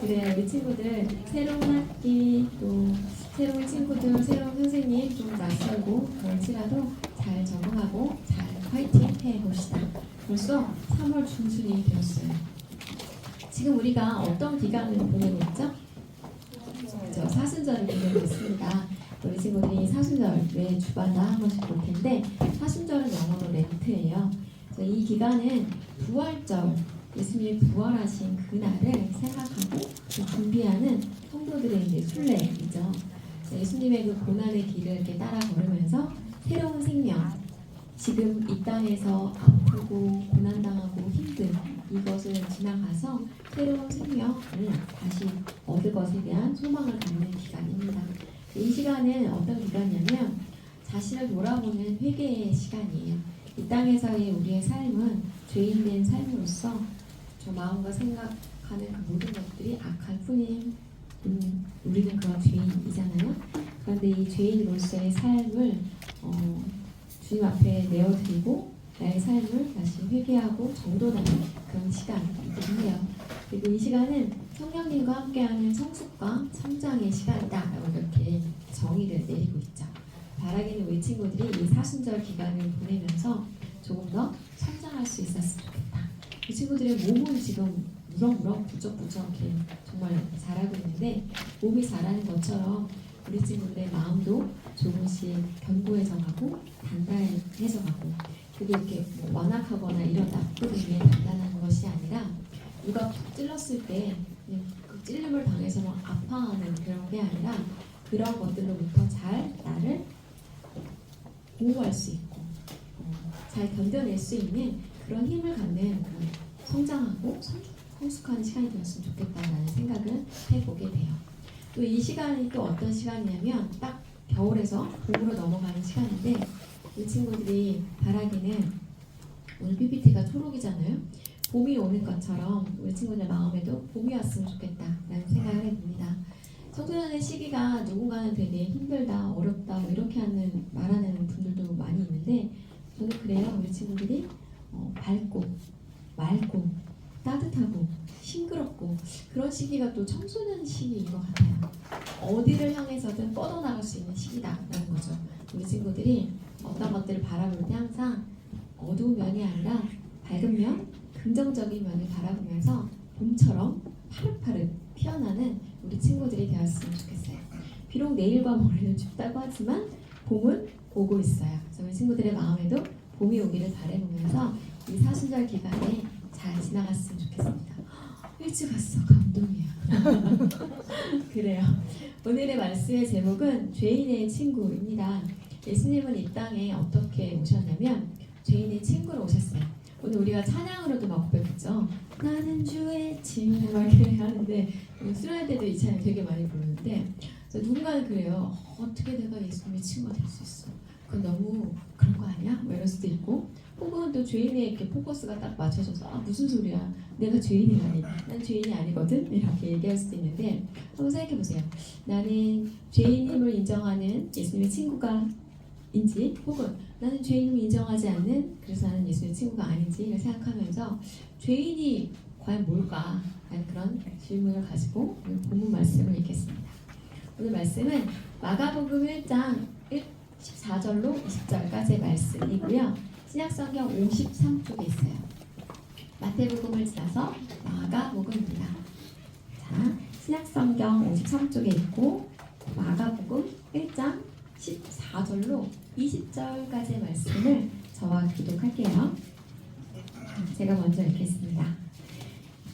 그래, 우리 친구들 새로운 학기 또 새로운 친구들, 새로운 선생님 좀 낯설고 그럴지라도 잘 적응하고 잘 화이팅 해봅시다. 벌써 3월 중순이 되었어요. 지금 우리가 어떤 기간을 보내고 있죠? 저 사순절을 보내고 있습니다. 우리 친구들이 사순절 매 주마다 한 번씩 볼 텐데 사순절은 영어로 렌트예요. 그래서 이 기간은 부활절, 예수님이 부활하신 그날을 생각하고 준비하는 성도들의 이제 순례이죠. 예수님의 그 고난의 길을 이렇게 따라 걸으면서 새로운 생명, 지금 이 땅에서 아프고 고난당하고 힘든 이것을 지나가서 새로운 생명을 다시 얻을 것에 대한 소망을 갖는 기간입니다. 이 시간은 어떤 기간이냐면 자신을 돌아보는 회개의 시간이에요. 이 땅에서의 우리의 삶은 죄인된 삶으로서 저 마음과 생각하는 그 모든 것들이 악할 뿐인 우리는 그런 죄인이잖아요. 그런데 이 죄인으로서의 삶을 주님 앞에 내어드리고 나의 삶을 다시 회개하고 정돈하는 그런 시간이기도 해요. 그리고 이 시간은 성령님과 함께하는 성숙과 성장의 시간이다라고 이렇게 정의를 내리고 있죠. 바라기는 우리 친구들이 이 사순절 기간을 보내면서 조금 더 성장할 수 있었으면 좋겠다. 이 친구들의 몸은 지금 무럭무럭 부쩍부쩍 이렇게 정말 잘하고 있는데 몸이 자라는 것처럼 우리 친구들의 마음도 조금씩 견고해져 가고 단단해져 가고 그게 이렇게 완악하거나 이런 나쁜 의미의 단단한 것이 아니라 누가 툭 찔렀을 때 그냥 그 찔림을 당해서 막 아파하는 그런 게 아니라 그런 것들로부터 잘 나를 보호할 수 있고 잘 견뎌낼 수 있는 그런 힘을 갖는 그런 성장하고 성숙한 시간이 되었으면 좋겠다라는 생각을 해보게 돼요. 또 이 시간이 또 어떤 시간이냐면 딱 겨울에서 봄으로 넘어가는 시간인데 이 친구들이 바라기는 오늘 PPT가 초록이잖아요. 봄이 오는 것처럼 우리 친구들 마음에도 봄이 왔으면 좋겠다라는 생각을 해봅니다. 청소년의 시기가 누군가는 되게 힘들다, 어렵다 이렇게 말하는 분들도 많이 있는데 저는 그래요. 우리 친구들이 밝고 맑고 따뜻하고 싱그럽고 그런 시기가 또 청소년 시기인 것 같아요. 어디를 향해서든 뻗어나갈 수 있는 시기다라는 거죠. 우리 친구들이 어떤 것들을 바라볼 때 항상 어두운 면이 아니라 밝은 면, 긍정적인 면을 바라보면서 봄처럼 파릇파릇 피어나는 우리 친구들이 되었으면 좋겠어요. 비록 내일과 모레는 춥다고 하지만 봄은 오고 있어요. 그래서 우리 친구들의 마음에도 봄이 오기를 바라보면서 이 사순절 기간에 잘 지나갔으면 좋겠습니다. 일찍 왔어. 감동이야. 그래요. 오늘의 말씀의 제목은 죄인의 친구입니다. 예수님은 이 땅에 어떻게 오셨냐면 죄인의 친구로 오셨어요. 오늘 우리가 찬양으로도 막 고백했죠. 나는 주의 친구 막 이렇게 하는데 수련회 때도 이 찬양 되게 많이 부르는데 누군가는 그래요. 어떻게 내가 예수님의 친구가 될 수 있어? 그건 너무 그런 거 아니야? 뭐 이럴 수도 있고 혹은 또 죄인의 이렇게 포커스가 딱 맞춰져서 무슨 소리야? 내가 죄인이라니? 난 죄인이 아니거든? 이렇게 얘기할 수도 있는데 한번 생각해보세요. 나는 죄인임을 인정하는 예수님의 친구가 인지 혹은 나는 죄인임을 인정하지 않는 그래서 나는 예수님의 친구가 아닌지를 생각하면서 죄인이 과연 뭘까? 라는 그런 질문을 가지고 본문 말씀을 읽겠습니다. 오늘 말씀은 마가복음 1장 14절로 20절까지의 말씀이고요. 신약성경 53쪽에 있어요. 마태복음을 지나서 마가복음입니다. 자, 신약성경 53쪽에 있고 마가복음 1장 14절로 20절까지의 말씀을 저와 기독할게요. 제가 먼저 읽겠습니다.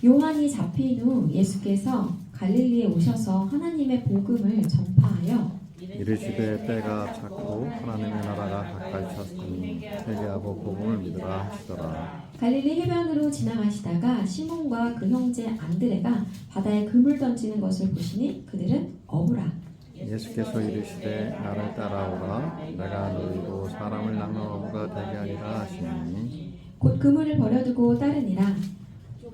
요한이 잡힌 후 예수께서 갈릴리에 오셔서 하나님의 복음을 전파하여 이르시되 때가 찼고 하나님의 나라가 가까이 찼으니 회개하고 복음을 믿으라 하시더라. 갈릴리 해변으로 지나가시다가 시몬과 그 형제 안드레가 바다에 그물 던지는 것을 보시니 그들은 어부라. 예수께서 이르시되 나를 따라오라. 내가 너희로 사람을 낚는 어부가 되게 하리라 하시니 곧 그물을 버려두고 따르니라.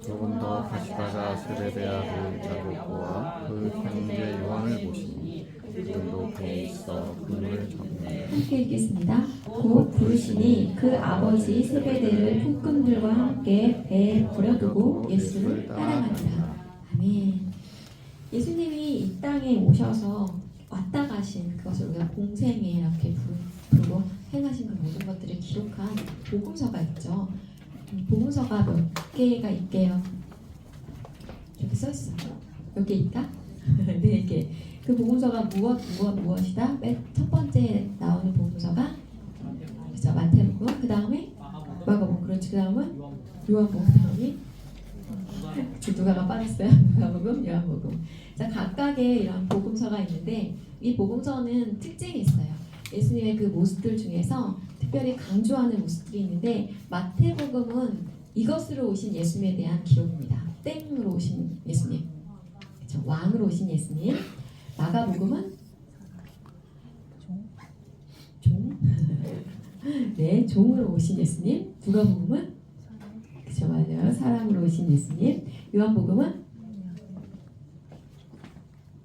조금 더 가시다가 세베대아를 야고보와 그 형제 요한을 보시니 그들도 배에 있어 그물을 잡는 함께 읽겠습니다. 곧 부르시니 그 아버지 세베대를 품꾼들과 함께 배에 버려두고 예수를 따라가니라. 아멘. 예수님이 이 땅에 오셔서 왔다 가신 그것을 우리가 공생애 이렇게 부르고 행하신 그 모든 것들을 기록한 복음서가 있죠. 복음서가 몇 개가 있게요? 이렇게 써 있어요. 몇 개 있다? 네 개. 그 복음서가 무엇이다? 맨 첫 번째 나오는 복음서가 그죠? 마태복음. 그 다음에 마가복음. 그렇지. 그 다음은 요한복음. 그 다음이 누가가 빠졌어요. 누가복음, 요한복음. 자, 각각의 이런 복음서가 있는데 이 복음서는 특징이 있어요. 예수님의 그 모습들 중에서 특별히 강조하는 모습들이 있는데 마태복음은 이것으로 오신 예수님에 대한 기록입니다. 땡으로 오신 예수님, 그렇죠? 왕으로 오신 예수님. 마가복음은 종, 네, 종으로 오신 예수님. 누가복음은 그렇죠, 맞아요. 사람으로 오신 예수님. 요한복음은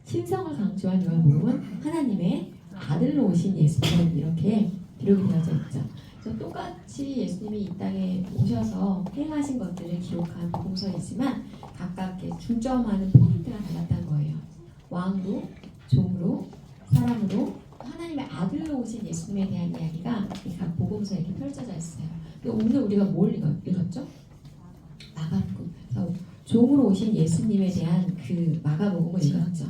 신성을 강조한 요한복음은 하나님의 아들로 오신 예수님 이렇게 기록이 되어져 있죠. 그래서 똑같이 예수님이 이 땅에 오셔서 행하신 것들을 기록한 복음서이지만 각각 중점하는 포인트가 달랐다는 거예요. 왕으로, 종으로, 사람으로, 하나님의 아들로 오신 예수님에 대한 이야기가 이 각 복음서에 이렇게 펼쳐져 있어요. 오늘 우리가 뭘 읽었죠? 마가복음. 그래서 종으로 오신 예수님에 대한 그 마가복음을 읽었죠.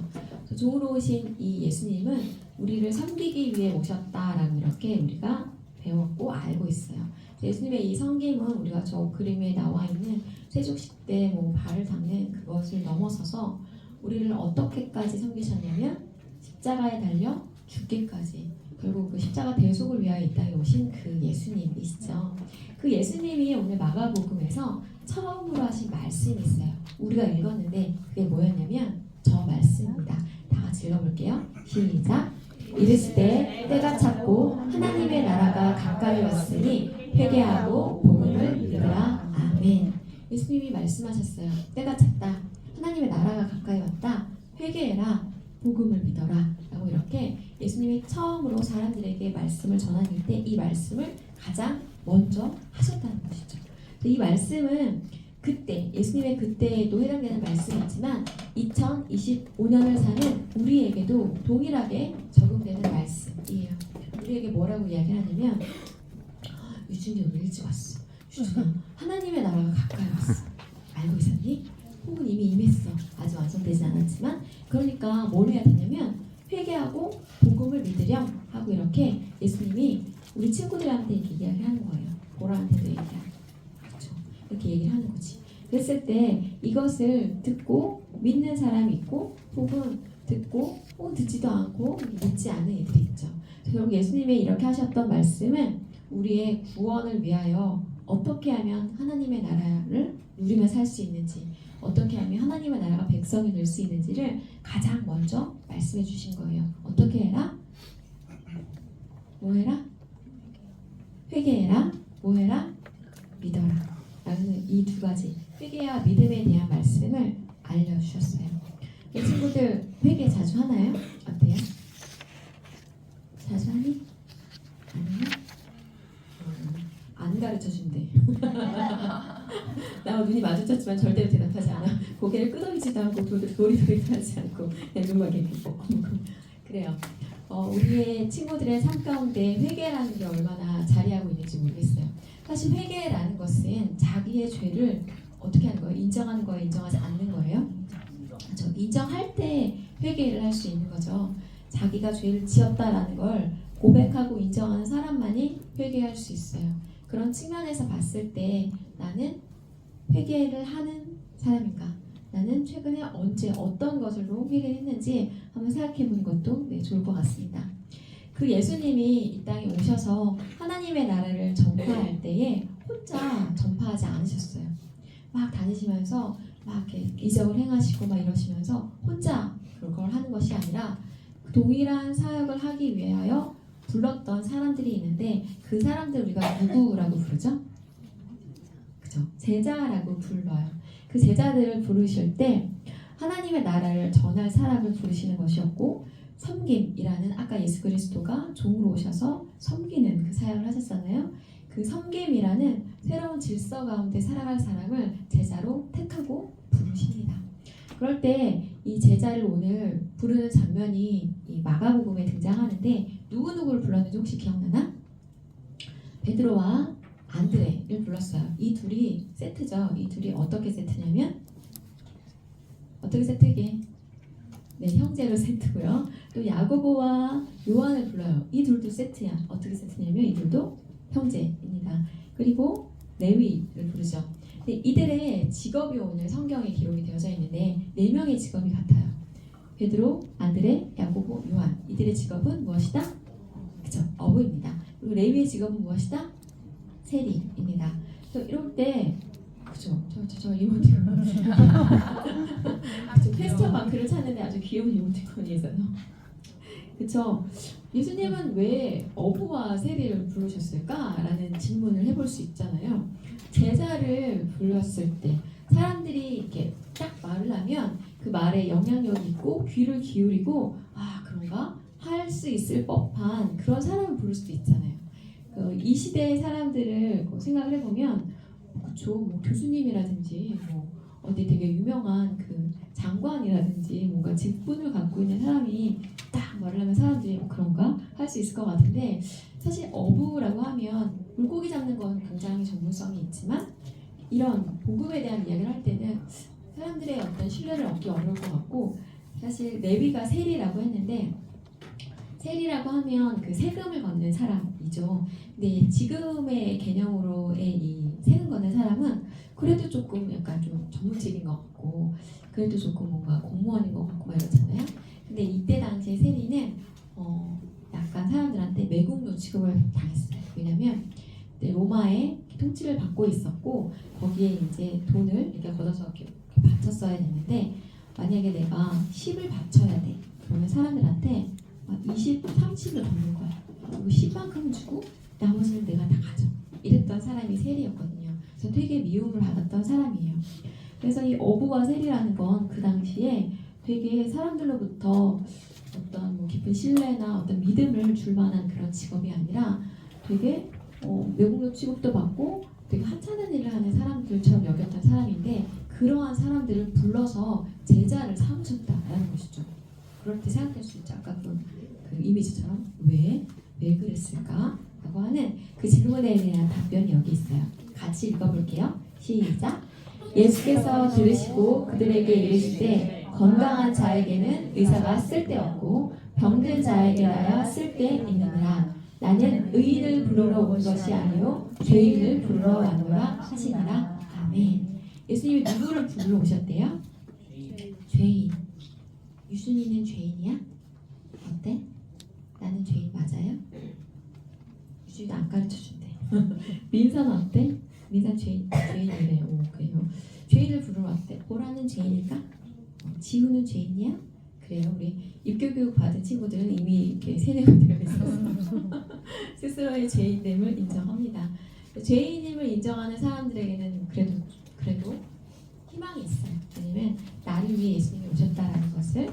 종으로 오신 이 예수님은 우리를 섬기기 위해 오셨다라고 이렇게 우리가 배웠고 알고 있어요. 예수님의 이 섬김은 우리가 저 그림에 나와 있는 세족식 때 발을 닦는 그것을 넘어서서 우리를 어떻게까지 섬기셨냐면 십자가에 달려 죽기까지, 결국 그 십자가 대속을 위하여 이 땅에 오신 그 예수님이시죠. 그 예수님이 오늘 마가복음에서 처음으로 하신 말씀이 있어요. 우리가 읽었는데 그게 뭐였냐면 저 말씀입니다. 다 같이 읽어볼게요. 시작. 이르시되 때가 찼고 하나님의 나라가 가까이 왔으니 회개하고 복음을 믿으라. 아멘. 예수님이 말씀하셨어요. 때가 찼다. 하나님의 나라가 가까이 왔다. 회개해라. 복음을 믿어라. 라고 이렇게 예수님이 처음으로 사람들에게 말씀을 전하실 때 이 말씀을 가장 먼저 하셨다는 것이죠. 이 말씀은 그때 예수님의 그때에도 해당되는 말씀이지만 2025년을 사는 우리에게도 동일하게 적용되는 말씀이에요. 우리에게 뭐라고 이야기하냐면 유준이 오늘 일찍 왔어. 유준아, 하나님의 나라가 가까이 왔어. 알고 있었니? 혹은 이미 임했어. 아직 완성되지 않았지만 그러니까 뭘 해야 되냐면 회개하고 복음을 믿으렴 하고 이렇게 예수님이 우리 친구들한테 이렇게 이야기하는 거예요. 보라한테도 얘기하고. 이렇게 얘기를 하는 거지. 그랬을 때 이것을 듣고 믿는 사람이 있고 혹은 듣고 듣지도 않고 믿지 않는 이들이 있죠. 결국 예수님이 이렇게 하셨던 말씀은 우리의 구원을 위하여 어떻게 하면 하나님의 나라를 누리며 살 수 있는지, 어떻게 하면 하나님의 나라가 백성이 될 수 있는지를 가장 먼저 말씀해 주신 거예요. 어떻게 해라? 뭐 해라? 회개해라. 뭐 해라? 믿어라. 라는 이 두 가지 회개와 믿음에 대한 말씀을 알려주셨어요. 친구들 회개 자주 하나요? 어때요? 자주 하니? 아니요? 안 가르쳐준대. 나와 눈이 마주쳤지만 절대로 대답하지 않아. 고개를 끄덕이지도 않고 도리도리도 하지 않고 그냥 눈만 이렇게 뻑뻑. 그래요. 우리의 친구들의 삶 가운데 회개라는 게 얼마나 자리하고 있는지 모르겠어요. 사실 회개라는 것은 자기의 죄를 어떻게 하는 거예요? 인정하는 거예요? 인정하지 않는 거예요? 그렇죠? 인정할 때 회개를 할 수 있는 거죠. 자기가 죄를 지었다라는 걸 고백하고 인정하는 사람만이 회개할 수 있어요. 그런 측면에서 봤을 때 나는 회개를 하는 사람인가? 나는 최근에 언제 어떤 것으로 회개를 했는지 한번 생각해 보는 것도 좋을 것 같습니다. 그 예수님이 이 땅에 오셔서 하나님의 나라를 전파할 때에 혼자 전파하지 않으셨어요. 막 다니시면서 막 이렇게 이적을 행하시고 막 이러시면서 혼자 그걸 하는 것이 아니라 동일한 사역을 하기 위하여 불렀던 사람들이 있는데 그 사람들 우리가 누구라고 부르죠? 그죠? 제자라고 불러요. 그 제자들을 부르실 때 하나님의 나라를 전할 사람을 부르시는 것이었고 섬김이라는 아까 예수 그리스도가 종으로 오셔서 섬기는 그 사역을 하셨잖아요. 그 섬김이라는 새로운 질서 가운데 살아갈 사람을 제자로 택하고 부르십니다. 그럴 때 이 제자를 오늘 부르는 장면이 이 마가복음에 등장하는데 누구누구를 불렀는지 혹시 기억나나? 베드로와 안드레를 불렀어요. 이 둘이 세트죠. 이 둘이 어떻게 세트냐면 어떻게 세트게? 네, 형제로 세트고요. 또 야고보와 요한을 불러요. 이 둘도 세트야. 어떻게 세트냐면 이 둘도 형제입니다. 그리고 레위를 부르죠. 근데 이들의 직업이 오늘 성경에 기록이 되어져 있는데 네 명의 직업이 같아요. 베드로, 안드레, 야고보, 요한. 이들의 직업은 무엇이다? 그죠? 어부입니다. 그리고 레위의 직업은 무엇이다? 세리입니다. 그래서 이럴 때 그죠? 저 이모티콘 그죠? 퀘스천 마크를 찾는데 아주 귀여운 이모티콘이 있어요. 그쵸? 예수님은 왜 어부와 세리를 부르셨을까라는 질문을 해볼 수 있잖아요. 제자를 불렀을 때 사람들이 이렇게 딱 말을 하면 그 말에 영향력이 있고 귀를 기울이고 아 그런가? 할 수 있을 법한 그런 사람을 부를 수도 있잖아요. 이 시대의 사람들을 생각을 해보면 그쵸? 뭐 교수님이라든지 뭐 어디 되게 유명한 그 장관이라든지 뭔가 직분을 갖고 있는 사람이 딱 말을 하면 사람들이 뭐 그런가? 할 수 있을 것 같은데 사실 어부라고 하면 물고기 잡는 건 굉장히 전문성이 있지만 이런 복음에 대한 이야기를 할 때는 사람들의 어떤 신뢰를 얻기 어려울 것 같고 사실 레위가 세리라고 했는데 세리라고 하면 그 세금을 걷는 사람이죠. 근데 지금의 개념으로의 이 세금 걷는 사람은 그래도 조금 약간 좀 전문직인 것 같고 그래도 조금 뭔가 공무원인 것 같고 막 이렇잖아요. 근데 이때 당시에 세리는 약간 사람들한테 매국노 취급을 당했어요. 왜냐면 로마의 통치를 받고 있었고 거기에 이제 돈을 이렇게 걷어서 이렇게 바쳤어야 되는데 만약에 내가 10을 바쳐야 돼. 그러면 사람들한테 20, 30을 걷는 거야. 그리고 10만큼 주고 나머지는 내가 다 가져. 이랬던 사람이 세리였거든요. 그래서 되게 미움을 받았던 사람이에요. 그래서 이 어부와 세리라는 건 그 당시에 되게 사람들로부터 어떤 뭐 깊은 신뢰나 어떤 믿음을 줄 만한 그런 직업이 아니라 되게 외국노 취급도 받고 되게 하찮은 일을 하는 사람들처럼 여겼던 사람인데 그러한 사람들을 불러서 제자를 삼으셨다라는 것이죠. 그럴 때 생각할 수 있죠. 아까 그 이미지처럼 왜 그랬을까? 라고 하는 그 질문에 대한 답변이 여기 있어요. 같이 읽어볼게요. 시작! 예수께서 들으시고 그들에게 이르시되 건강한 자에게는 의사가 쓸데없고 병든 자에게라야 쓸데있느니라. 나는 의인을 부르러 온 것이 아니요 죄인을 부르러 왔노라 하시니라. 아멘. 예수님이 누구를 부르러 오셨대요? 죄인. 유순이는 죄인이야? 어때? 나는 죄인 맞아요? 유순이도 안 가르쳐준대. 민서는 어때? 민서 죄인이래. 오, 그래요. 죄인을 부르러 왔대. 보라는 죄인일까? 지우는 죄인이야? 그래요. 우리 입교교육 받은 친구들은 이미 이렇게 세뇌가 되어 있어서 스스로의 죄인됨을 인정합니다. 죄인임을 인정하는 사람들에게는 그래도 희망이 있어요. 왜냐면 나를 위해 예수님이 오셨다라는 것을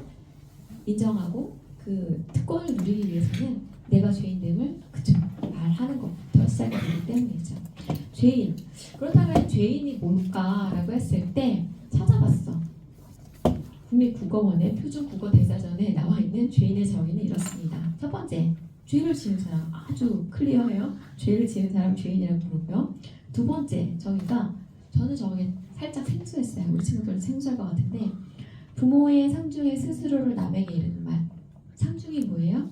인정하고 그 특권을 누리기 위해서는 내가 죄인됨을 그쵸 말하는 것부터 시작이 되기 때문이죠. 죄인. 그렇다면 죄인이 뭘까라고 했을 때 찾아봤어. 국립국어원의 표준국어대사전에 나와 있는 죄인의 정의는 이렇습니다. 첫 번째, 죄를 지은 사람 아주 클리어해요. 죄를 지은 사람 죄인이라고 부르고요. 두 번째 정의가 저는 저게 살짝 생소했어요. 우리 친구들은 생소할 것 같은데 부모의 상중에 스스로를 남에게 이르는 말. 상중이 뭐예요?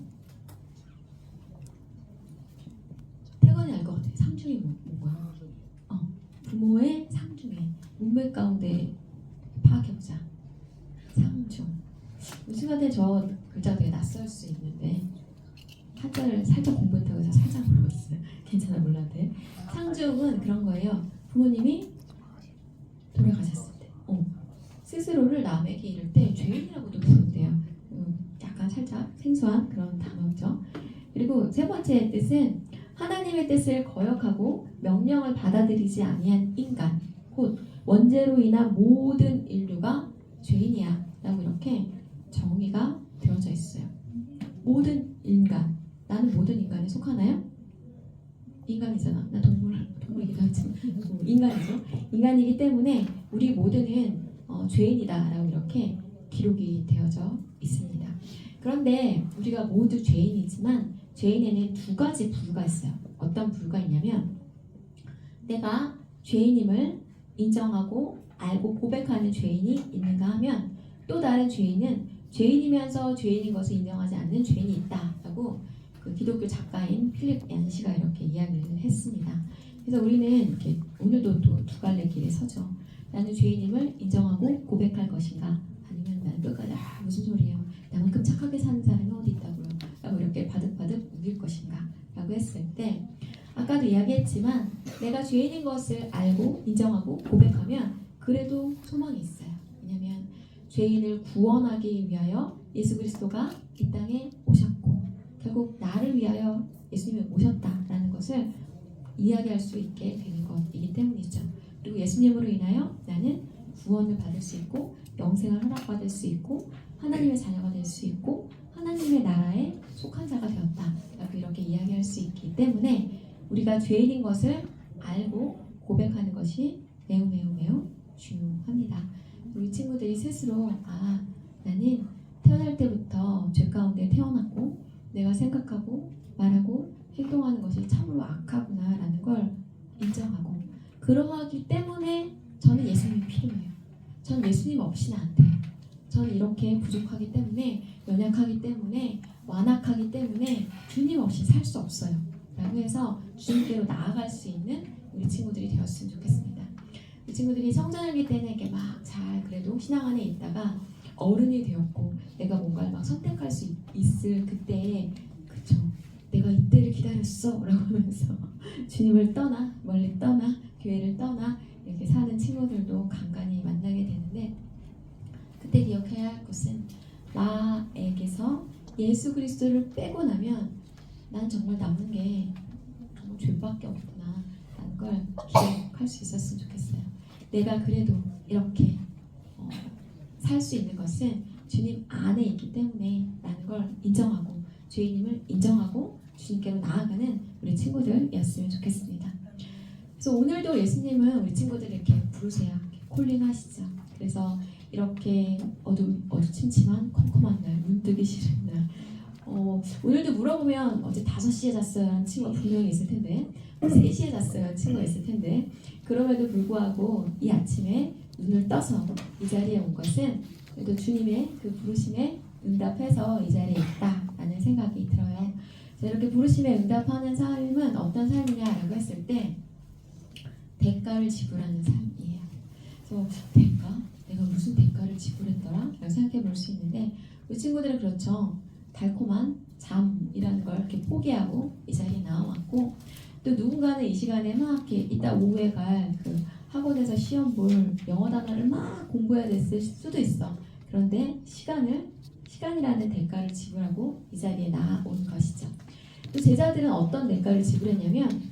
태건이 알 것 같아요. 상중이 뭐야? 부모의 상중에 문맥 가운데 파악해보자. 상중. 우리 친구한테 저 글자가 되게 낯설 수 있는데 한자를 살짝 공부했다고 해서 살짝 물어봤어요. 괜찮아 몰랐대. 상중은 그런 거예요. 부모님이 돌아가셨을 때 스스로를 남에게 이를 때 죄인이라고도 부른대요. 약간 살짝 생소한 그런 단어죠. 그리고 세 번째 뜻은 하나님의 뜻을 거역하고 명령을 받아들이지 아니한 인간, 곧 원죄로 인한 모든 인류가 죄인이야 라고 이렇게 정의가 되어져 있어요. 모든 인간, 나는 모든 인간에 속하나요? 인간이잖아. 나 동물이기도 하지만 인간이죠. 인간이기 때문에 우리 모두는 죄인이다라고 이렇게 기록이 되어져 있습니다. 그런데 우리가 모두 죄인이지만 죄인에는 두 가지 부류가 있어요. 어떤 부류가 있냐면 내가 죄인임을 인정하고 알고 고백하는 죄인이 있는가 하면 또 다른 죄인은 죄인이면서 죄인인 것을 인정하지 않는 죄인이 있다라고 그 기독교 작가인 필립 얀시가 이렇게 이야기를 했습니다. 그래서 우리는 이렇게 오늘도 또 두 갈래 길에 서죠. 나는 죄인임을 인정하고 고백할 것인가 아니면 나는 끝까지 무슨 소리예요. 나만큼 착하게 사는 사람이 어디 있다고요. 라고 이렇게 바득바득 우길 것인가 라고 했을 때 아까도 이야기했지만 내가 죄인인 것을 알고 인정하고 고백하면 그래도 소망이 있어요. 왜냐하면 죄인을 구원하기 위하여 예수 그리스도가 이 땅에 오셨고 결국 나를 위하여 예수님이 오셨다라는 것을 이야기할 수 있게 되는 것이기 때문이죠. 그리고 예수님으로 인하여 나는 구원을 받을 수 있고 영생을 허락받을 수 있고 하나님의 자녀가 될 수 있고 하나님의 나라에 속한 자가 되었다라고 이렇게 이야기할 수 있기 때문에 우리가 죄인인 것을 알고 고백하는 것이 매우 중요합니다. 우리 친구들이 스스로 나는 태어날 때부터 죄 가운데 태어났고 내가 생각하고 말하고 행동하는 것이 참으로 악하구나 라는 걸 인정하고 그러하기 때문에 저는 예수님이 필요해요. 전 예수님 없이는 안 돼요. 저는 이렇게 부족하기 때문에 연약하기 때문에 완악하기 때문에 주님 없이 살 수 없어요. 라고 해서 주님께로 나아갈 수 있는 우리 친구들이 되었으면 좋겠습니다. 우리 친구들이 성장하기 때는 이렇게 막 잘 그래도 신앙 안에 있다가 어른이 되었고 내가 뭔가를 막 선택할 수 있을 그때에 그쵸 내가 이때를 기다렸어 라고 하면서 주님을 떠나 멀리 떠나 교회를 떠나 이렇게 사는 친구들도 간간히 만나게 되는데 그때 기억해야 할 것은 나에게서 예수 그리스도를 빼고 나면 난 정말 남는 게 정말 죄밖에 없구나 라는 걸 기억할 수 있었으면 좋겠어요. 내가 그래도 이렇게 살 수 있는 것은 주님 안에 있기 때문에 라는 걸 인정하고 죄인임을 인정하고 주님께로 나아가는 우리 친구들이었으면 좋겠습니다. 그래서 오늘도 예수님은 우리 친구들 이렇게 부르세요. 콜링 하시죠. 그래서 이렇게 어두침침한 컴컴한 날, 눈 뜨기 싫은 날 오늘도 물어보면 어제 5시에 잤어요 하는 친구가 분명히 있을 텐데 3시에 잤어요 하는 친구가 있을 텐데 그럼에도 불구하고 이 아침에 눈을 떠서 이 자리에 온 것은 그래도 주님의 그 부르심에 응답해서 이 자리에 있다라는 생각이 들어요. 이렇게 부르심에 응답하는 삶은 어떤 삶이냐라고 했을 때 대가를 지불하는 삶이에요. 그래서 대가? 내가 무슨 대가를 지불했더라? 라고 생각해 볼 수 있는데 우리 친구들은 그렇죠. 달콤한 잠이라는 걸 이렇게 포기하고 이 자리에 나와왔고 또 누군가는 이 시간에 막 이렇게 이따 오후에 갈 그 학원에서 시험 볼 영어 단어를 막 공부해야 됐을 수도 있어. 그런데 시간이라는 대가를 지불하고 이 자리에 나온 것이죠. 또 제자들은 어떤 대가를 지불했냐면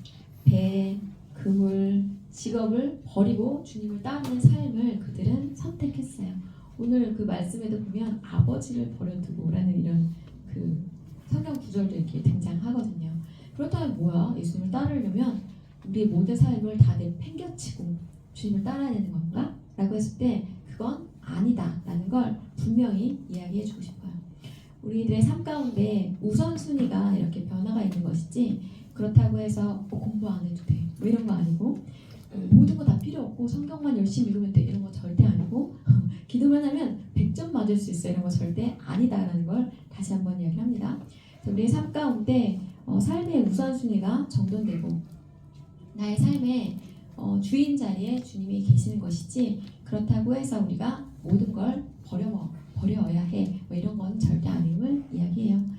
배, 그물, 직업을 버리고 주님을 따르는 삶을 그들은 선택했어요. 오늘 그 말씀에도 보면 아버지를 버려두고 라는 이런 그 성경 구절도 이렇게 등장하거든요. 그렇다면 뭐야? 예수님을 따르려면 우리의 모든 삶을 다 내팽겨치고 주님을 따라야 되는 건가? 라고 했을 때 그건 아니다 라는 걸 분명히 이야기해 주고 싶어요. 우리들의 삶 가운데 우선순위가 이렇게 변화가 있는 것이지 그렇다고 해서 공부 안 해도 돼 뭐 이런 거 아니고 모든 거 다 필요 없고 성경만 열심히 읽으면 돼 이런 거 절대 아니고 기도만 하면 100점 맞을 수 있어 이런 거 절대 아니다라는 걸 다시 한번 이야기를 합니다. 우리의 삶 가운데 삶의 우선순위가 정돈되고 나의 삶의 주인 자리에 주님이 계시는 것이지 그렇다고 해서 우리가 모든 걸 버려야 해 뭐 이런 건 절대 아님을 이야기해요.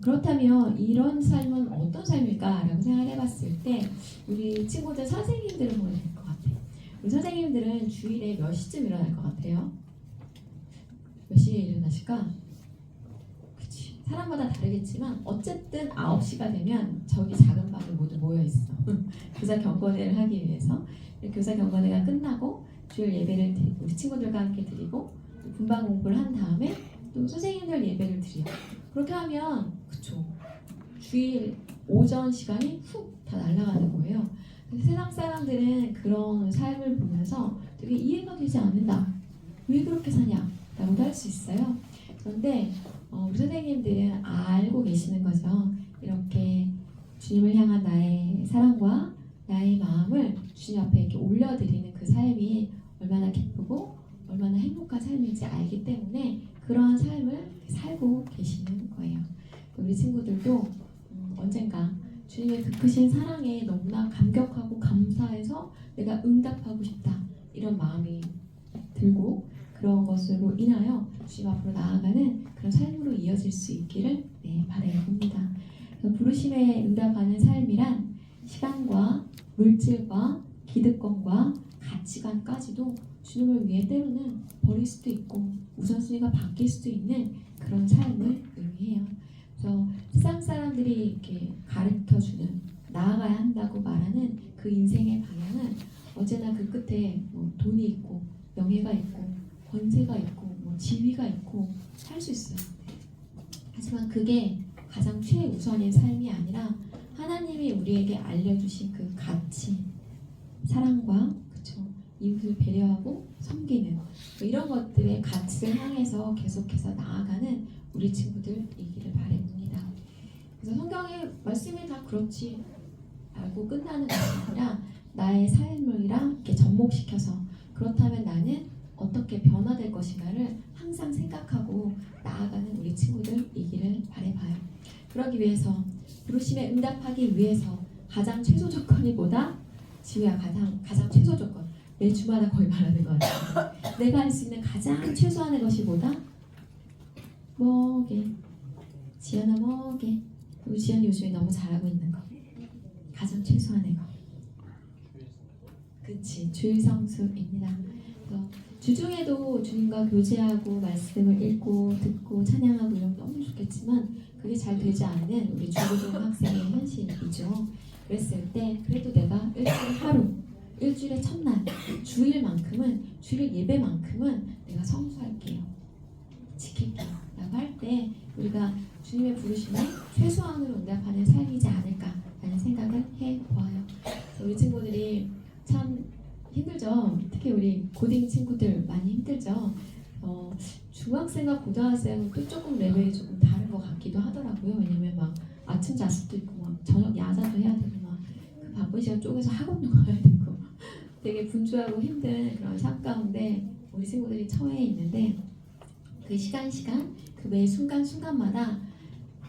그렇다면 이런 삶은 어떤 삶일까 라고 생각을 해봤을 때 우리 친구들 선생님들을 보면 될 것 같아요. 우리 선생님들은 주일에 몇 시쯤 일어날 것 같아요? 몇 시에 일어나실까? 그치. 사람마다 다르겠지만 어쨌든 9시가 되면 저기 작은 방에 모두 모여있어. 교사 경건회를 하기 위해서 교사 경건회가 끝나고 주일 예배를 우리 친구들과 함께 드리고 분반 공부를 한 다음에 또 선생님들 예배를 드려요. 그렇게 하면 그쵸 주일 오전 시간이 훅 다 날아가는 거예요. 세상 사람들은 그런 삶을 보면서 되게 이해가 되지 않는다. 왜 그렇게 사냐? 라고도 할 수 있어요. 그런데 우리 선생님들은 알고 계시는 거죠. 이렇게 주님을 향한 나의 사랑과 나의 마음을 주님 앞에 이렇게 올려드리는 그 삶이 얼마나 기쁘고 얼마나 행복한 삶인지 알기 때문에 그러한 삶을 살고 계시는 거예요. 우리 친구들도 언젠가 주님의 그 크신 사랑에 너무나 감격하고 감사해서 내가 응답하고 싶다 이런 마음이 들고 그런 것으로 인하여 주님 앞으로 나아가는 그런 삶으로 이어질 수 있기를 바라봅니다. 부르심에 응답하는 삶이란 시간과 물질과 기득권과 가치관까지도 주님을 위해 때로는 버릴 수도 있고 우선순위가 바뀔 수도 있는 그런 삶을 의미해요. 그래서 세상 사람들이 이렇게 가르쳐주는 나아가야 한다고 말하는 그 인생의 방향은 언제나 그 끝에 뭐 돈이 있고 명예가 있고 권세가 있고 뭐 지위가 있고 살 수 있어요. 하지만 그게 가장 최우선인 삶이 아니라 하나님이 우리에게 알려주신 그 가치, 사랑과 그쵸 이웃을 배려하고 섬기는 이런 것들의 가치를 향해서 계속해서 나아가는 우리 친구들이기를 바랍니다. 그래서 성경의 말씀이 다 그렇지 알고 끝나는 것이 아니라 나의 삶이랑 이렇게 접목시켜서 그렇다면 나는 어떻게 변화될 것인가를 항상 생각하고 나아가는 우리 친구들이기를 바라봐요. 그러기 위해서 부르심에 응답하기 위해서 가장 최소 조건이 뭐다? 지우야 가장 최소 조건 매 주마다 거의 말하는 것 같아요. 내가 할 수 있는 가장 최소한의 것이 뭐다? 뭐게 지연아 뭐게 우리 지연이 요즘에 너무 잘하고 있는 거 가장 최소한의 거 그치 주일성수입니다. 주중에도 주님과 교제하고 말씀을 읽고 듣고 찬양하고 이러면 너무 좋겠지만 그게 잘 되지 않는 우리 중고등 학생의 현실이죠. 그랬을 때 그래도 내가 일주일에 하루 일주일의 첫날 주일만큼은 주일 예배만큼은 내가 성수할게요. 지킬게요. 라고 할 때 우리가 주님의 부르심에 최소한으로 응답하는 삶이지 않을까라는 생각을 해보아요. 우리 친구들이 참 힘들죠. 특히 우리 고딩 친구들 많이 힘들죠. 중학생과 고등학생은 또 조금 레벨이 조금 다른 것 같기도 하더라고요. 왜냐면 막 아침 자습도 있고 막 저녁 야자도 해야 되고 막 그 바쁜 시간 쪼개서 학원도 가야 되고 되게 분주하고 힘든 그런 삶 가운데 우리 친구들이 처해 있는데 그 시간 그 매 순간마다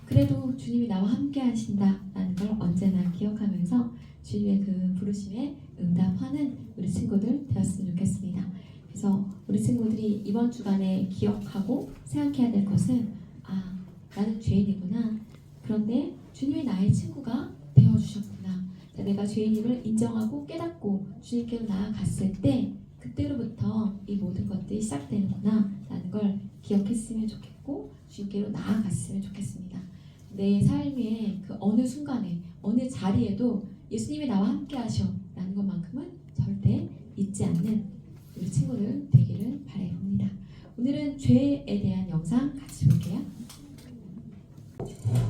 그래도 주님이 나와 함께 하신다라는 걸 언제나 기억하면서 주님의 그 부르심에 응답하는 우리 친구들 되었으면 좋겠습니다. 그래서 우리 친구들이 이번 주간에 기억하고 생각해야 될 것은 나는 죄인이구나. 그런데 주님이 나의 친구가 되어주셨구나. 내가 죄인임을 인정하고 깨닫고 주님께로 나아갔을 때 그때로부터 이 모든 것들이 시작되는구나 라는 걸 기억했으면 좋겠고 주님께로 나아갔으면 좋겠습니다. 내 삶의 그 어느 순간에 어느 자리에도 예수님이 나와 함께 하셔 라는 것만큼은 절대 잊지 않는 우리 친구들 되기를 바라봅니다. 오늘은 죄에 대한 영상 같이 볼게요.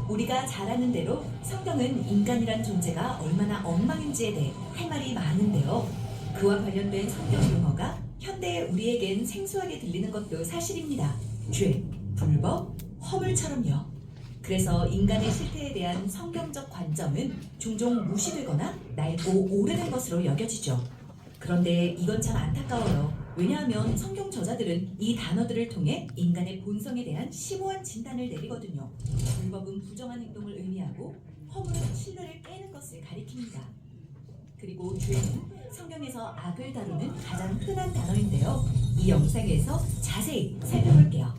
우리가 잘 아는 대로 성경은 인간이란 존재가 얼마나 엉망인지에 대해 할 말이 많은데요. 그와 관련된 성경 용어가 현대의 우리에겐 생소하게 들리는 것도 사실입니다. 죄, 불법, 허물처럼요. 그래서 인간의 실태에 대한 성경적 관점은 종종 무시되거나 낡고 오래된 것으로 여겨지죠. 그런데 이건 참 안타까워요. 왜냐하면 성경 저자들은 이 단어들을 통해 인간의 본성에 대한 심오한 진단을 내리거든요. 불법은 부정한 행동을 의미하고 허물은 신뢰를 깨는 것을 가리킵니다. 그리고 죄는 성경에서 악을 다루는 가장 흔한 단어인데요. 이 영상에서 자세히 살펴볼게요.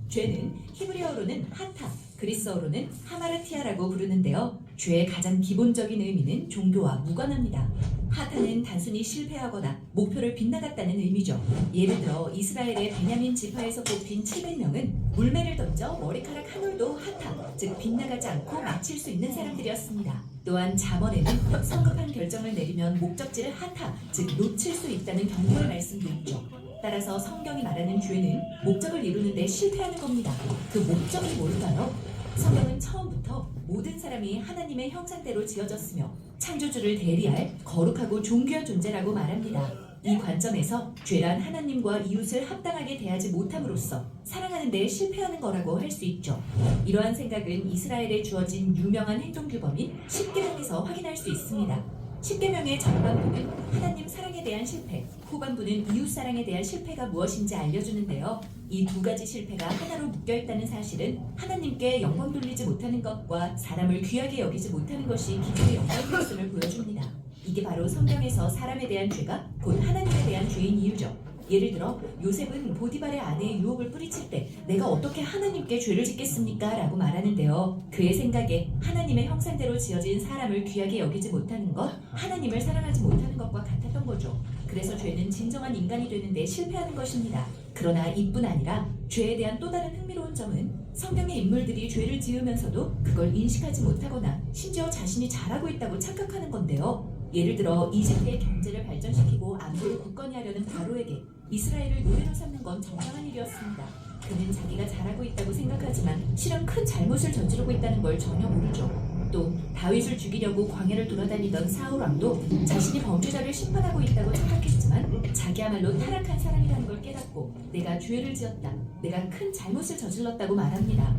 죄는 히브리어로는 하타, 그리스어로는 하마르티아라고 부르는데요. 죄의 가장 기본적인 의미는 종교와 무관합니다. 하타는 단순히 실패하거나 목표를 빗나갔다는 의미죠. 예를 들어 이스라엘의 베냐민 지파에서 뽑힌 700명은 물매를 던져 머리카락 한 올도 하타, 즉 빗나가지 않고 마칠 수 있는 사람들이었습니다. 또한 잠언에는 성급한 결정을 내리면 목적지를 하타, 즉 놓칠 수 있다는 경고의 말씀도 있죠. 따라서 성경이 말하는 죄는 목적을 이루는 데 실패하는 겁니다. 그 목적이 뭘까요? 성경은 처음부터 모든 사람이 하나님의 형상대로 지어졌으며 창조주를 대리할 거룩하고 존귀한 존재라고 말합니다. 이 관점에서 죄란 하나님과 이웃을 합당하게 대하지 못함으로써 사랑하는 데 실패하는 거라고 할 수 있죠. 이러한 생각은 이스라엘에 주어진 유명한 행동규범인 십계명에서 확인할 수 있습니다. 십계명의 전반부는 하나님 사랑에 대한 실패, 후반부는 이웃 사랑에 대한 실패가 무엇인지 알려주는데요. 이 두 가지 실패가 하나로 묶여있다는 사실은 하나님께 영광 돌리지 못하는 것과 사람을 귀하게 여기지 못하는 것이 기존의 영광이었음을 보여줍니다. 이게 바로 성경에서 사람에 대한 죄가 곧 하나님에 대한 죄인 이유죠. 예를 들어 요셉은 보디발의 아내의 유혹을 뿌리칠 때 내가 어떻게 하나님께 죄를 짓겠습니까? 라고 말하는데요. 그의 생각에 하나님의 형상대로 지어진 사람을 귀하게 여기지 못하는 것, 하나님을 사랑하지 못하는 것과 같았던 거죠. 그래서 죄는 진정한 인간이 되는데 실패하는 것입니다. 그러나 이뿐 아니라 죄에 대한 또 다른 흥미로운 점은 성경의 인물들이 죄를 지으면서도 그걸 인식하지 못하거나 심지어 자신이 잘하고 있다고 착각하는 건데요. 예를 들어 이집트의 경제를 발전시키고 안보를 굳건히 하려는 바로에게 이스라엘을 노예로 삼는 건 정당한 일이었습니다. 그는 자기가 잘하고 있다고 생각하지만 실은 큰 잘못을 저지르고 있다는 걸 전혀 모르죠. 또 다윗을 죽이려고 광야를 돌아다니던 사울 왕도 자신이 범죄자를 심판하고 있다고 착각했지만 자기야말로 타락한 사람이라는 걸 깨닫고 내가 죄를 지었다, 내가 큰 잘못을 저질렀다고 말합니다.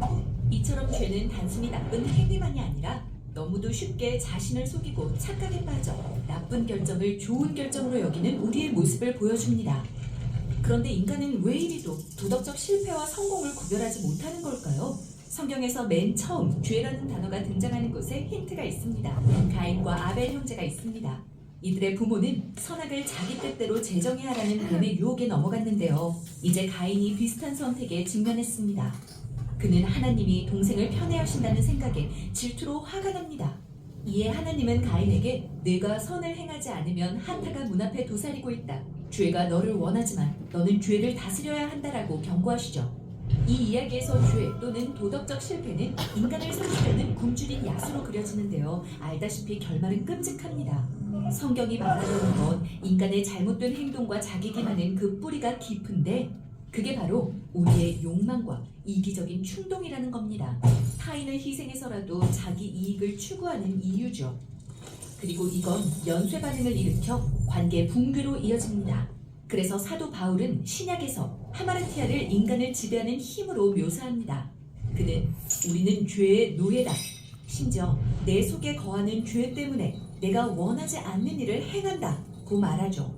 이처럼 죄는 단순히 나쁜 행위만이 아니라 너무도 쉽게 자신을 속이고 착각에 빠져 나쁜 결정을 좋은 결정으로 여기는 우리의 모습을 보여줍니다. 그런데 인간은 왜 이리도 도덕적 실패와 성공을 구별하지 못하는 걸까요? 성경에서 맨 처음 죄라는 단어가 등장하는 곳에 힌트가 있습니다. 가인과 아벨 형제가 있습니다. 이들의 부모는 선악을 자기 뜻대로 제정해야 하라는 뱀의 유혹에 넘어갔는데요. 이제 가인이 비슷한 선택에 직면했습니다. 그는 하나님이 동생을 편애하신다는 생각에 질투로 화가 납니다. 이에 하나님은 가인에게 네가 선을 행하지 않으면 한타가 문 앞에 도사리고 있다. 죄가 너를 원하지만 너는 죄를 다스려야 한다라고 경고하시죠. 이 이야기에서 죄 또는 도덕적 실패는 인간을 삼키려는 굶주린 야수로 그려지는데요. 알다시피 결말은 끔찍합니다. 성경이 말하려는 건 인간의 잘못된 행동과 자기 기만은 그 뿌리가 깊은데 그게 바로 우리의 욕망과 이기적인 충동이라는 겁니다. 타인을 희생해서라도 자기 이익을 추구하는 이유죠. 그리고 이건 연쇄 반응을 일으켜 관계 붕괴로 이어집니다. 그래서 사도 바울은 신약에서 하마르티아를 인간을 지배하는 힘으로 묘사합니다. 그는 우리는 죄의 노예다. 심지어 내 속에 거하는 죄 때문에 내가 원하지 않는 일을 행한다고 말하죠.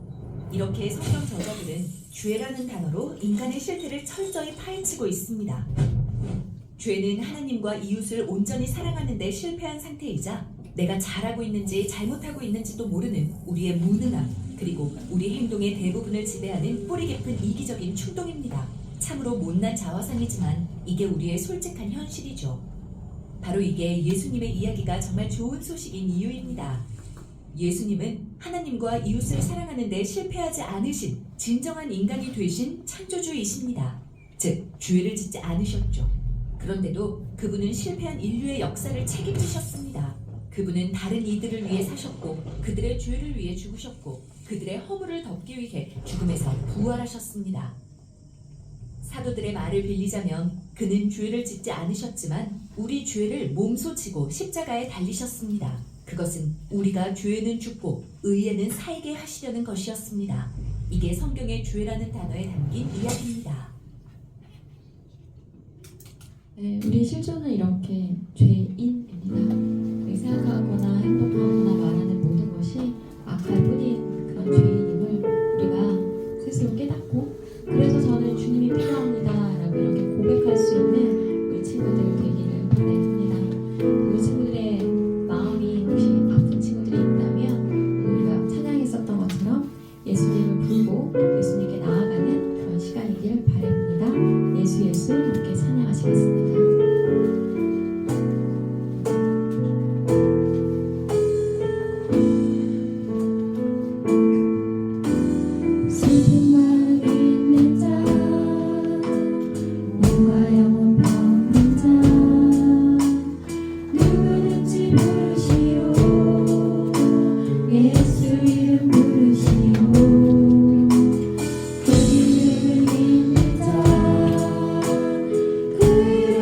이렇게 성경 저자들은 죄라는 단어로 인간의 실태를 철저히 파헤치고 있습니다. 죄는 하나님과 이웃을 온전히 사랑하는 데 실패한 상태이자 내가 잘하고 있는지 잘못하고 있는지도 모르는 우리의 무능함, 그리고 우리 행동의 대부분을 지배하는 뿌리 깊은 이기적인 충동입니다. 참으로 못난 자화상이지만 이게 우리의 솔직한 현실이죠. 바로 이게 예수님의 이야기가 정말 좋은 소식인 이유입니다. 예수님은 하나님과 이웃을 사랑하는 데 실패하지 않으신 진정한 인간이 되신 창조주이십니다. 즉, 죄를 짓지 않으셨죠. 그런데도 그분은 실패한 인류의 역사를 책임지셨습니다. 그분은 다른 이들을 위해 사셨고 그들의 죄를 위해 죽으셨고 그들의 허물을 덮기 위해 죽음에서 부활하셨습니다. 사도들의 말을 빌리자면 그는 죄를 짓지 않으셨지만 우리 죄를 몸소 지고 십자가에 달리셨습니다. 그것은 우리가 죄에는 죽고 의에는 살게 하시려는 것이었습니다. 이게 성경의 죄라는 단어에 담긴 이야기입니다. 네, 우리 실존은 이렇게 죄인입니다. 생각하거나 행동하거나 말하는 모든 것이 악할 뿐인 그런 죄인임을 우리가 스스로 깨닫고 그래서 저는 주님이 필요합니다 라고 이렇게 고백할 수 있는 우리 친구들 되기를 바랍니다. 우리 친구들의 마음이 혹시 아픈 친구들이 있다면 우리가 찬양했었던 것처럼 예수님을 부르고 예수님께 나아가는 그런 시간이기를 바랍니다. 예수 예수 함께 찬양하시겠습니다. 그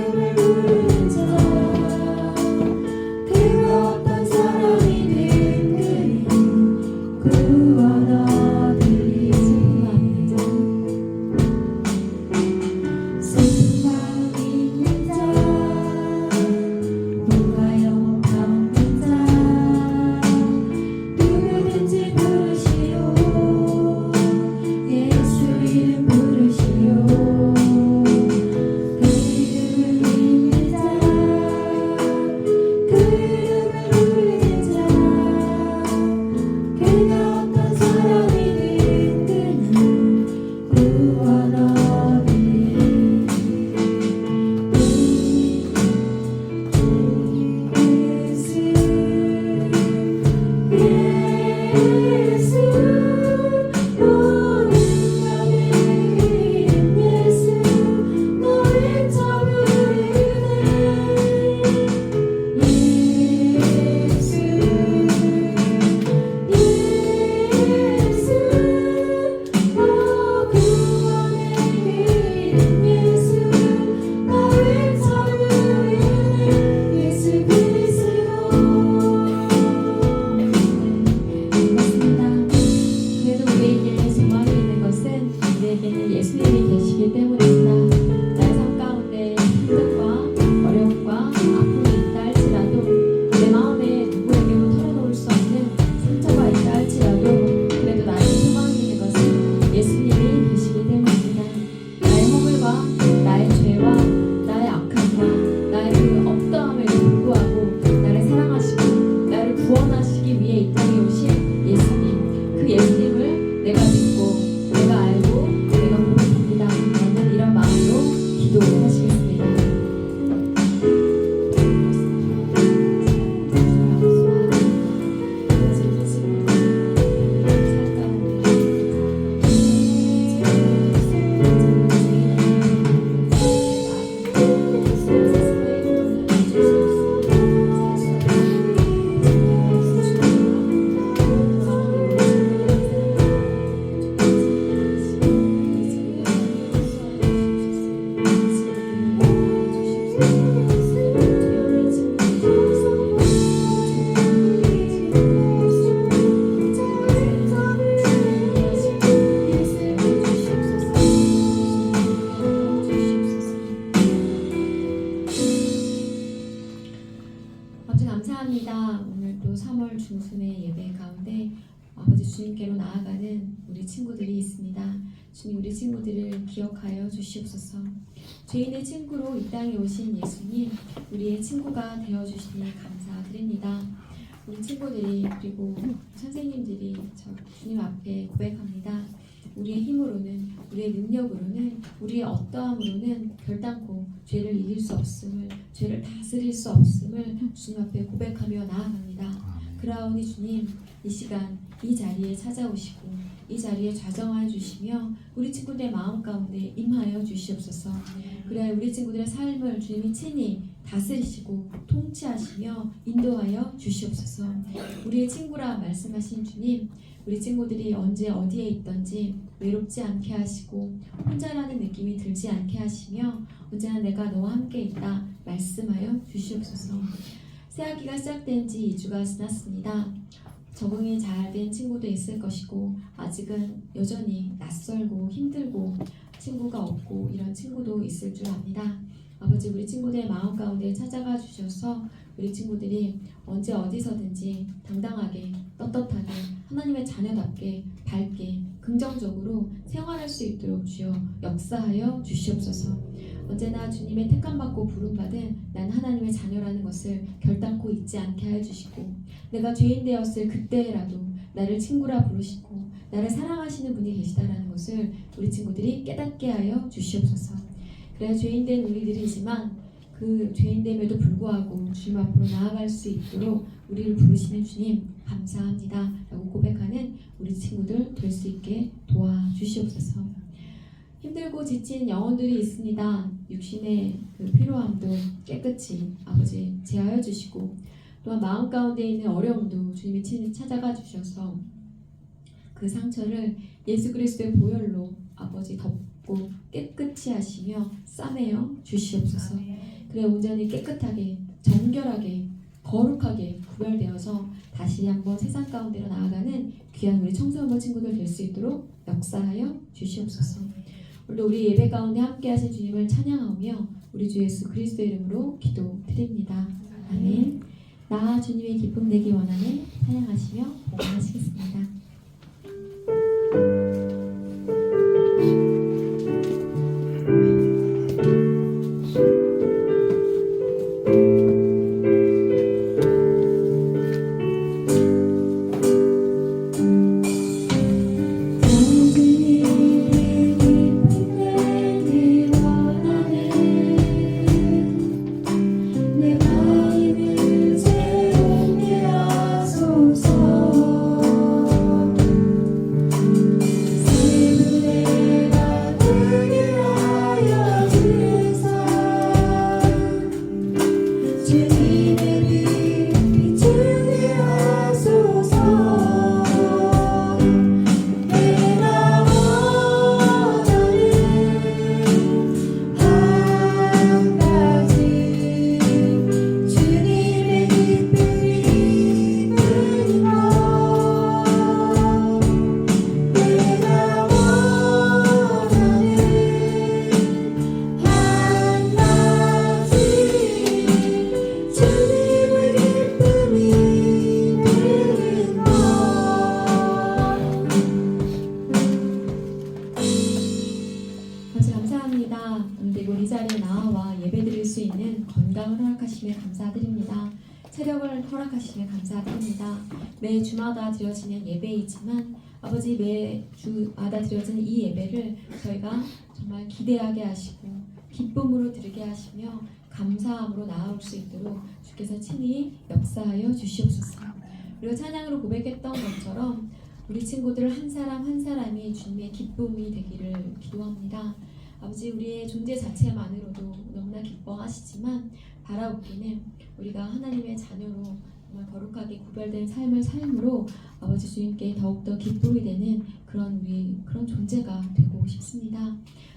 3월 중순의 예배 가운데 아버지 주님께로 나아가는 우리 친구들이 있습니다. 주님 우리 친구들을 기억하여 주시옵소서. 죄인의 친구로 이 땅에 오신 예수님 우리의 친구가 되어주시니 감사드립니다. 우리 친구들이 그리고 선생님들이 저 주님 앞에 고백합니다. 우리의 힘으로는 우리의 능력으로는 우리의 어떠함으로는 결단코 죄를 이길 수 없음을 죄를 다스릴 수 없음을 주님 앞에 고백하며 나아갑니다. 그러하오니 주님 이 시간 이 자리에 찾아오시고 이 자리에 좌정하여 주시며 우리 친구들의 마음 가운데 임하여 주시옵소서. 그래 우리 친구들의 삶을 주님이 친히 다스리시고 통치하시며 인도하여 주시옵소서. 우리의 친구라 말씀하신 주님 우리 친구들이 언제 어디에 있든지 외롭지 않게 하시고 혼자라는 느낌이 들지 않게 하시며 언제나 내가 너와 함께 있다 말씀하여 주시옵소서. 새학기가 시작된 지 2주가 지났습니다. 적응이 잘 된 친구도 있을 것이고 아직은 여전히 낯설고 힘들고 친구가 없고 이런 친구도 있을 줄 압니다. 아버지 우리 친구들의 마음 가운데 찾아가 주셔서 우리 친구들이 언제 어디서든지 당당하게 떳떳하게 하나님의 자녀답게 밝게 긍정적으로 생활할 수 있도록 주여 역사하여 주시옵소서. 언제나 주님의 택함받고 부름받은 난 하나님의 자녀라는 것을 결단코 잊지 않게 하여 주시고 내가 죄인 되었을 그때라도 나를 친구라 부르시고 나를 사랑하시는 분이 계시다라는 것을 우리 친구들이 깨닫게 하여 주시옵소서. 그래 죄인된 우리들이지만 그 죄인됨에도 불구하고 주님 앞으로 나아갈 수 있도록 우리를 부르시는 주님 감사합니다 라고 고백하는 우리 친구들 될 수 있게 도와주시옵소서. 힘들고 지친 영혼들이 있습니다. 육신의 그 피로함도 깨끗이 아버지 제하여 주시고 또한 마음 가운데 있는 어려움도 주님이 친히 찾아가 주셔서 그 상처를 예수 그리스도의 보혈로 아버지 덮고 깨끗이 하시며 싸매어 주시옵소서. 그래 온전히 깨끗하게 정결하게 거룩하게 구별되어서 다시 한번 세상 가운데로 나아가는 귀한 우리 청소년부 친구들 될 수 있도록 역사하여 주시옵소서. 오늘도 우리 예배 가운데 함께 하신 주님을 찬양하며 우리 주 예수 그리스도의 이름으로 기도드립니다. 아멘. 나 주님의 기쁨 내기 원하네 찬양하시며 봉헌하시겠습니다. 감사합니다. 오늘도 이 자리에 나와 예배드릴 수 있는 건강을 허락하시며 감사드립니다. 체력을 허락하시며 감사드립니다. 매 주마다 드려지는 예배이지만 아버지 매 주마다 드려지는 이 예배를 저희가 정말 기대하게 하시고 기쁨으로 드리게 하시며 감사함으로 나아올 수 있도록 주께서 친히 역사하여 주시옵소서. 그리고 찬양으로 고백했던 것처럼 우리 친구들 한 사람 한 사람이 주님의 기쁨이 되기를 기도합니다. 아버지 우리의 존재 자체만으로도 너무나 기뻐하시지만 바라옵기는 우리가 하나님의 자녀로 정말 거룩하게 구별된 삶을 삶으로 아버지 주님께 더욱더 기쁨이 되는 그런 존재가 되고 싶습니다.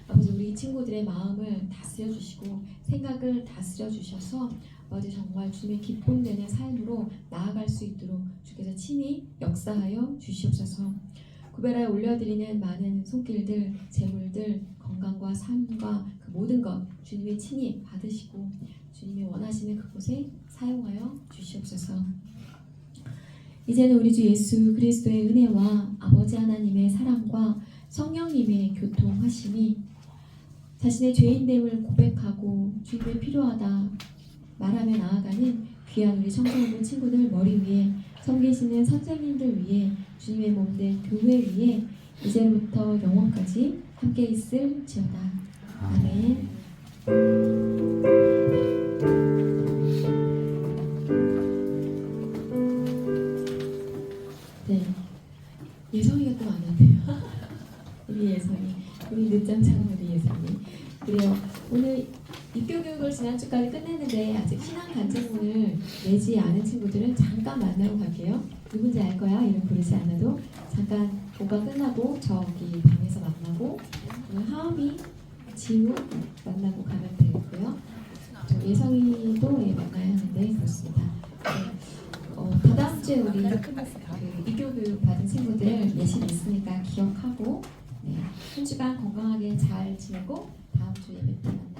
아버지 우리 친구들의 마음을 다스려 주시고 생각을 다스려 주셔서 아버지 정말 주님의 기쁨 되는 삶으로 나아갈 수 있도록 주께서 친히 역사하여 주시옵소서. 구별하여 올려드리는 많은 손길들, 재물들, 건강과 삶과 그 모든 것 주님이 친히 받으시고 주님이 원하시는 그곳에 사용하여 주시옵소서. 이제는 우리 주 예수 그리스도의 은혜와 아버지 하나님의 사랑과 성령님의 교통하심이 자신의 죄인됨을 고백하고 주님의 필요하다 말하며 나아가는 귀한 우리 청소년 친구들 머리 위에 섬기시는 선생님들 위에 주님의 몸된 교회 위에 이제부터 영원까지 함께 있을지어다. 아멘. 네, 예성이가 또 왔는데요. 우리 예성이, 우리 늦잠 자는 우리 예성이. 그래요. 오늘 입교 교육을 지난주까지 끝냈는데 아직 신앙 간증문을 내지 않은 친구들은 잠깐 만나러 갈게요. 누군지 알 거야. 이름 부르지 않아도 잠깐 보가 끝나고 저기 방에서 만나고 오늘 하음이 지우 만나고 가면 되고요. 저 예성이도 만나야 하는데 그렇습니다. 네. 다다음 주에 우리 입교 교육 받은 친구들 예식 있으니까 기억하고 네. 한 주간 건강하게 잘 지내고 다음 주 예배 때 만나요.